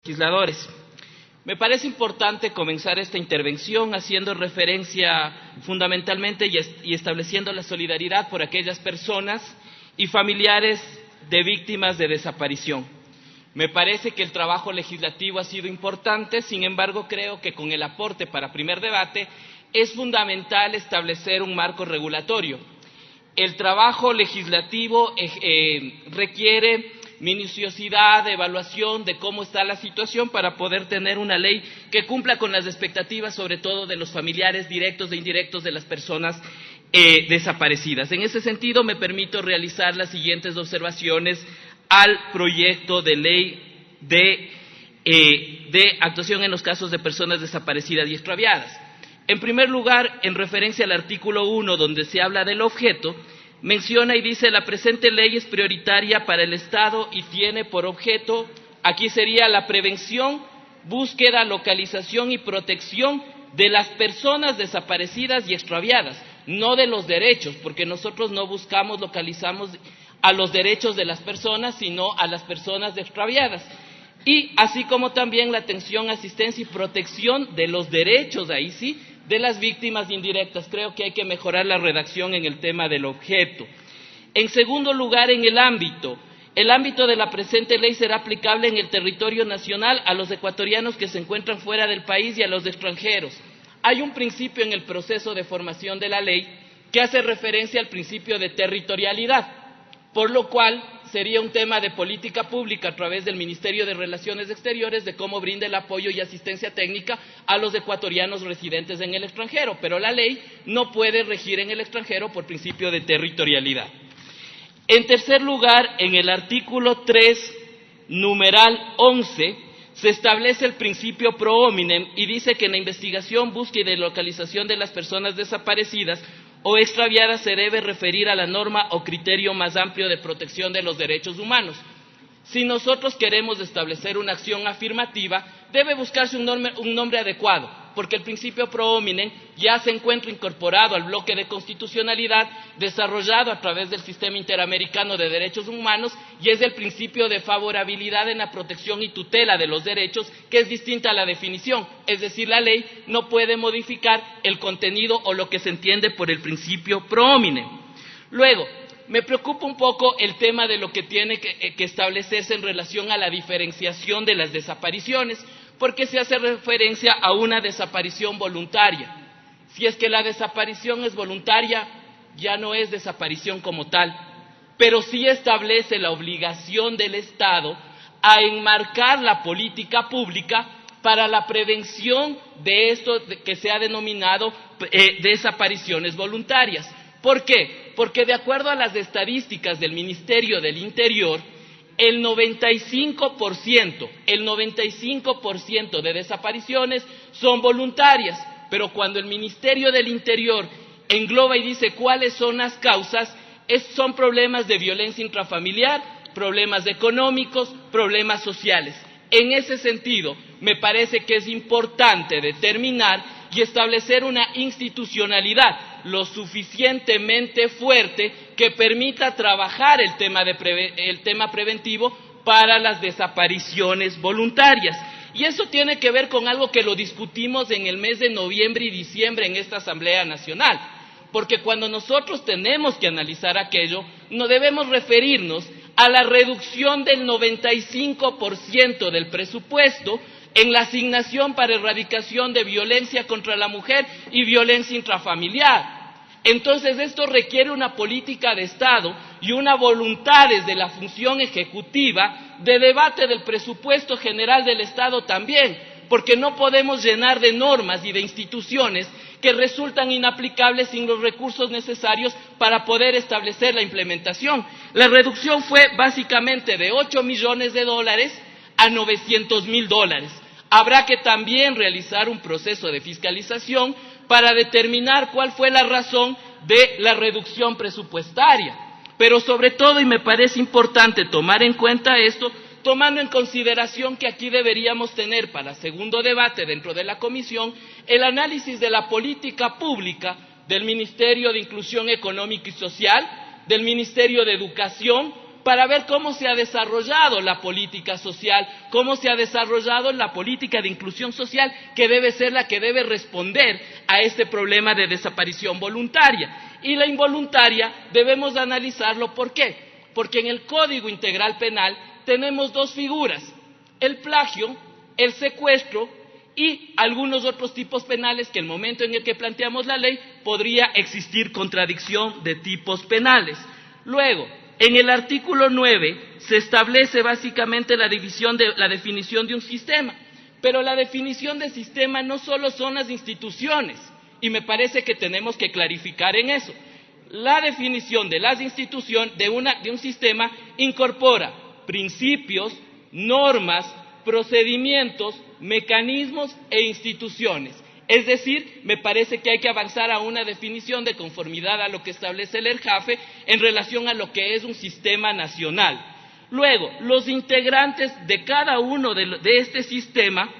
Legisladores. Me parece importante comenzar esta intervención haciendo referencia fundamentalmente y estableciendo la solidaridad por aquellas personas y familiares de víctimas de desaparición. Me parece que el trabajo legislativo ha sido importante, sin embargo creo que con el aporte para primer debate es fundamental establecer un marco regulatorio. El trabajo legislativo requiere minuciosidad, evaluación de cómo está la situación para poder tener una ley que cumpla con las expectativas, sobre todo de los familiares directos e indirectos de las personas desaparecidas. En ese sentido, me permito realizar las siguientes observaciones al proyecto de ley de actuación en los casos de personas desaparecidas y extraviadas. En primer lugar, en referencia al artículo 1, donde se habla del objeto, menciona y dice: la presente ley es prioritaria para el Estado y tiene por objeto, aquí sería la prevención, búsqueda, localización y protección de las personas desaparecidas y extraviadas, no de los derechos, porque nosotros no buscamos, localizamos a los derechos de las personas, sino a las personas extraviadas. Y así como también la atención, asistencia y protección de los derechos, ahí sí, de las víctimas indirectas. Creo que hay que mejorar la redacción en el tema del objeto. En segundo lugar, en el ámbito de la presente ley será aplicable en el territorio nacional a los ecuatorianos que se encuentran fuera del país y a los extranjeros. Hay un principio en el proceso de formación de la ley que hace referencia al principio de territorialidad, por lo cual sería un tema de política pública a través del Ministerio de Relaciones Exteriores de cómo brinda el apoyo y asistencia técnica a los ecuatorianos residentes en el extranjero, pero la ley no puede regir en el extranjero por principio de territorialidad. En tercer lugar, en el artículo 3, numeral 11, se establece el principio pro hominem y dice que en la investigación, búsqueda y localización de las personas desaparecidas o extraviadas se debe referir a la norma o criterio más amplio de protección de los derechos humanos. Si nosotros queremos establecer una acción afirmativa, debe buscarse un nombre adecuado, porque el principio pro hominem ya se encuentra incorporado al bloque de constitucionalidad desarrollado a través del Sistema Interamericano de Derechos Humanos y es el principio de favorabilidad en la protección y tutela de los derechos, que es distinta a la definición, es decir, la ley no puede modificar el contenido o lo que se entiende por el principio pro hominem. Luego, me preocupa un poco el tema de lo que tiene que establecerse en relación a la diferenciación de las desapariciones, porque se hace referencia a una desaparición voluntaria. Si es que la desaparición es voluntaria, ya no es desaparición como tal, pero sí establece la obligación del Estado a enmarcar la política pública para la prevención de esto que se ha denominado desapariciones voluntarias. ¿Por qué? Porque de acuerdo a las estadísticas del Ministerio del Interior, el 95% de desapariciones son voluntarias, pero cuando el Ministerio del Interior engloba y dice cuáles son las causas, son problemas de violencia intrafamiliar, problemas económicos, problemas sociales. En ese sentido, me parece que es importante determinar y establecer una institucionalidad lo suficientemente fuerte que permita trabajar el tema preventivo para las desapariciones voluntarias. Y eso tiene que ver con algo que lo discutimos en el mes de noviembre y diciembre en esta Asamblea Nacional, porque cuando nosotros tenemos que analizar aquello, no debemos referirnos a la reducción del 95% del presupuesto en la asignación para erradicación de violencia contra la mujer y violencia intrafamiliar. Entonces esto requiere una política de Estado y una voluntad desde la función ejecutiva de debate del presupuesto general del Estado también, porque no podemos llenar de normas y de instituciones que resultan inaplicables sin los recursos necesarios para poder establecer la implementación. La reducción fue básicamente de $8 millones a $900,000. Habrá que también realizar un proceso de fiscalización para determinar cuál fue la razón de la reducción presupuestaria. Pero sobre todo, y me parece importante tomar en cuenta esto, tomando en consideración que aquí deberíamos tener para segundo debate dentro de la comisión el análisis de la política pública del Ministerio de Inclusión Económica y Social, del Ministerio de Educación, para ver cómo se ha desarrollado la política social, cómo se ha desarrollado la política de inclusión social, que debe ser la que debe responder a este problema de desaparición voluntaria. Y la involuntaria debemos analizarlo, ¿por qué? Porque en el Código Integral Penal tenemos dos figuras: el plagio, el secuestro y algunos otros tipos penales que en el momento en el que planteamos la ley podría existir contradicción de tipos penales. Luego, en el artículo 9 se establece básicamente la definición de un sistema, pero la definición de sistema no solo son las instituciones, y me parece que tenemos que clarificar en eso. La definición de las instituciones de un sistema incorpora principios, normas, procedimientos, mecanismos e instituciones. Es decir, me parece que hay que avanzar a una definición de conformidad a lo que establece el ERJAFE en relación a lo que es un sistema nacional. Luego, los integrantes de cada uno de este sistema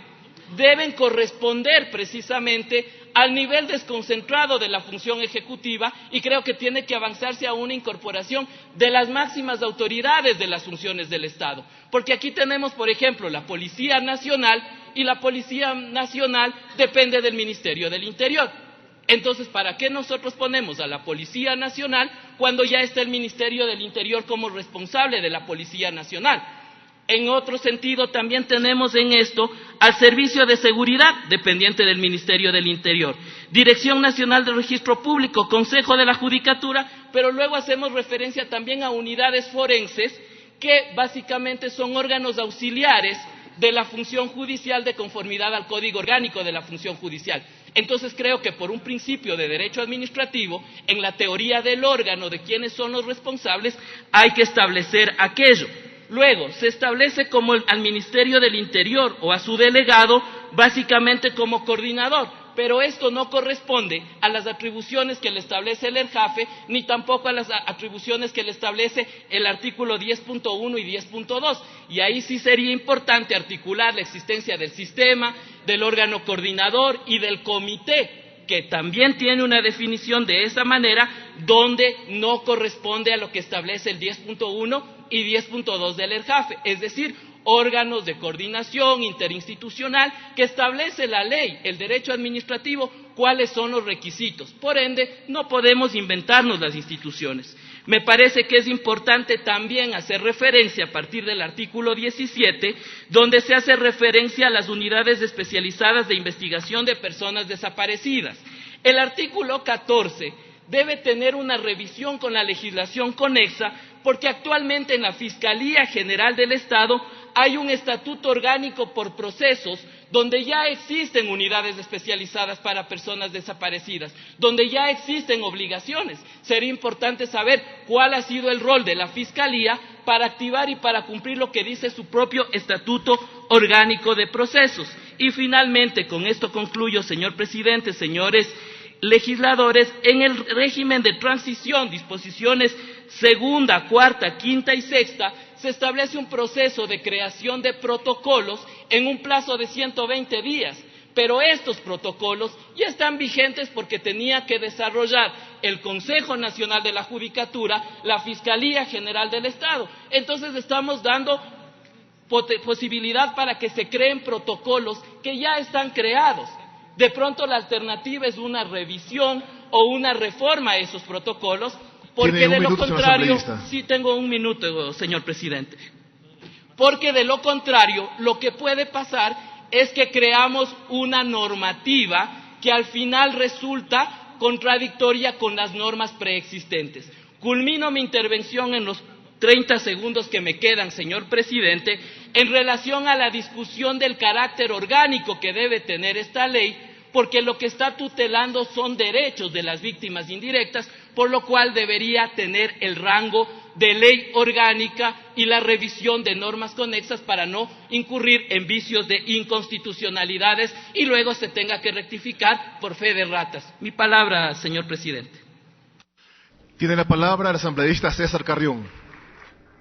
deben corresponder precisamente al nivel desconcentrado de la función ejecutiva, y creo que tiene que avanzarse a una incorporación de las máximas autoridades de las funciones del Estado. Porque aquí tenemos, por ejemplo, la Policía Nacional, y la Policía Nacional depende del Ministerio del Interior. Entonces, ¿para qué nosotros ponemos a la Policía Nacional cuando ya está el Ministerio del Interior como responsable de la Policía Nacional? En otro sentido, también tenemos en esto al Servicio de Seguridad, dependiente del Ministerio del Interior, Dirección Nacional de Registro Público, Consejo de la Judicatura, pero luego hacemos referencia también a unidades forenses, que básicamente son órganos auxiliares de la función judicial de conformidad al Código Orgánico de la Función Judicial. Entonces creo que por un principio de derecho administrativo, en la teoría del órgano de quiénes son los responsables, hay que establecer aquello. Luego, se establece como al Ministerio del Interior o a su delegado, básicamente como coordinador, pero esto no corresponde a las atribuciones que le establece el ERJAFE, ni tampoco a las atribuciones que le establece el artículo 10.1 y 10.2, y ahí sí sería importante articular la existencia del sistema, del órgano coordinador y del comité, que también tiene una definición de esa manera, donde no corresponde a lo que establece el 10.1 y 10.2 del ERJAFE, es decir, órganos de coordinación interinstitucional que establece la ley, el derecho administrativo, cuáles son los requisitos. Por ende, no podemos inventarnos las instituciones. Me parece que es importante también hacer referencia a partir del artículo 17, donde se hace referencia a las unidades especializadas de investigación de personas desaparecidas. El artículo 14 debe tener una revisión con la legislación conexa, porque actualmente en la Fiscalía General del Estado hay un estatuto orgánico por procesos donde ya existen unidades especializadas para personas desaparecidas, donde ya existen obligaciones. Sería importante saber cuál ha sido el rol de la Fiscalía para activar y para cumplir lo que dice su propio estatuto orgánico de procesos. Y finalmente, con esto concluyo, señor presidente, señores legisladores, en el régimen de transición, disposiciones segunda, cuarta, quinta y sexta, se establece un proceso de creación de protocolos en un plazo de 120 días, pero estos protocolos ya están vigentes porque tenía que desarrollar el Consejo Nacional de la Judicatura, la Fiscalía General del Estado. Entonces estamos dando posibilidad para que se creen protocolos que ya están creados. De pronto la alternativa es una revisión o una reforma a esos protocolos, porque de lo contrario, sí tengo un minuto, señor presidente, porque de lo contrario lo que puede pasar es que creamos una normativa que al final resulta contradictoria con las normas preexistentes. Culmino mi intervención en los 30 segundos que me quedan, señor presidente, en relación a la discusión del carácter orgánico que debe tener esta ley, porque lo que está tutelando son derechos de las víctimas indirectas, por lo cual debería tener el rango de ley orgánica y la revisión de normas conexas para no incurrir en vicios de inconstitucionalidades y luego se tenga que rectificar por fe de ratas. Mi palabra, señor presidente. Tiene la palabra el asambleísta César Carrión.